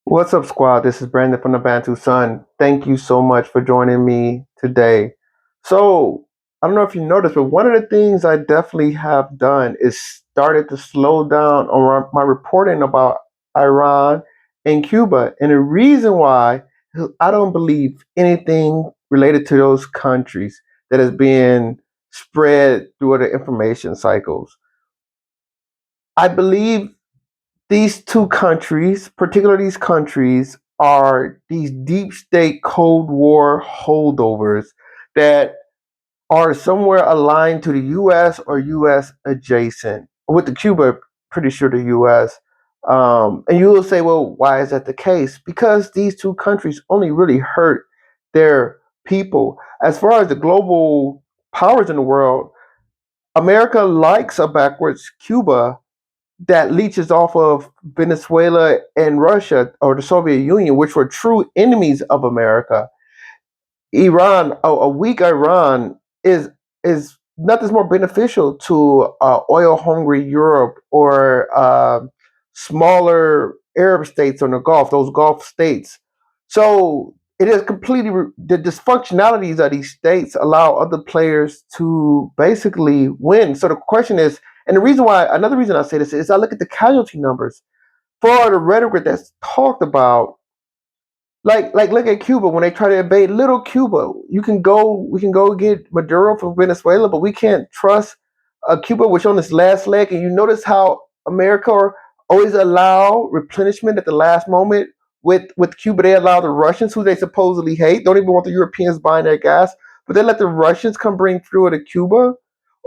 What's up, squad? This is Brandon from the Bantu Sun. Thank you so much for joining me today. So, I don't know if you noticed, but one of the things I definitely have done is started to slow down on my reporting about Iran and Cuba. And the reason why is I don't believe anything related to those countries that is being spread through the information cycles. I believe these two countries, particularly these countries, are these deep state Cold War holdovers that are somewhere aligned to the US or US adjacent. With the Cuba, pretty sure the US. And you will say, well, why is that the case? Because these two countries only really hurt their people. As far as the global powers in the world, America likes a backwards Cuba that leeches off of Venezuela and Russia or the Soviet Union, which were true enemies of America. Iran, a weak Iran, is nothing's more beneficial to oil hungry Europe or smaller Arab states on the Gulf, those Gulf states. So it is completely the dysfunctionalities of these states allow other players to basically win. So the question is, and the reason why, another reason I say this is I look at the casualty numbers for the rhetoric that's talked about, like look at Cuba when they try to invade little Cuba. We can go get Maduro from Venezuela, but we can't trust Cuba, which on its last leg. And you notice how America always allow replenishment at the last moment. With Cuba, they allow the Russians, who they supposedly hate, don't even want the Europeans buying their gas, but they let the Russians come bring fuel to Cuba.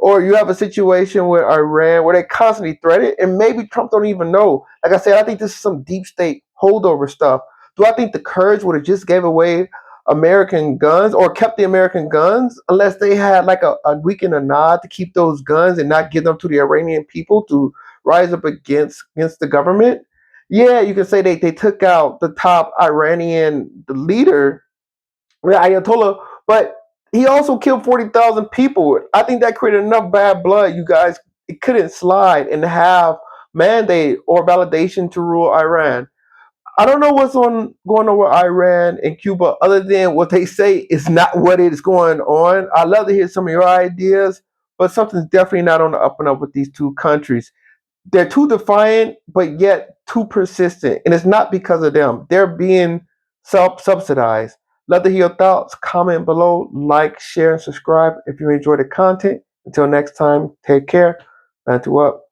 Or you have a situation with Iran where they constantly threaten, and maybe Trump don't even know. Like I said, I think this is some deep state holdover stuff. Do I think the Kurds would have just gave away American guns or kept the American guns unless they had like a week and a nod to keep those guns and not give them to the Iranian people to rise up against the government? Yeah, you can say they took out the top Iranian the leader, Ayatollah, but he also killed 40,000 people. I think that created enough bad blood, you guys. It couldn't slide and have mandate or validation to rule Iran. I don't know what's going on with Iran and Cuba other than what they say is not what is going on. I'd love to hear some of your ideas, but something's definitely not on the up and up with these two countries. They're too defiant, but yet too persistent. And it's not because of them. They're being subsidized. Love to hear your thoughts. Comment below, like, share, and subscribe if you enjoy the content. Until next time, take care. Bantu up.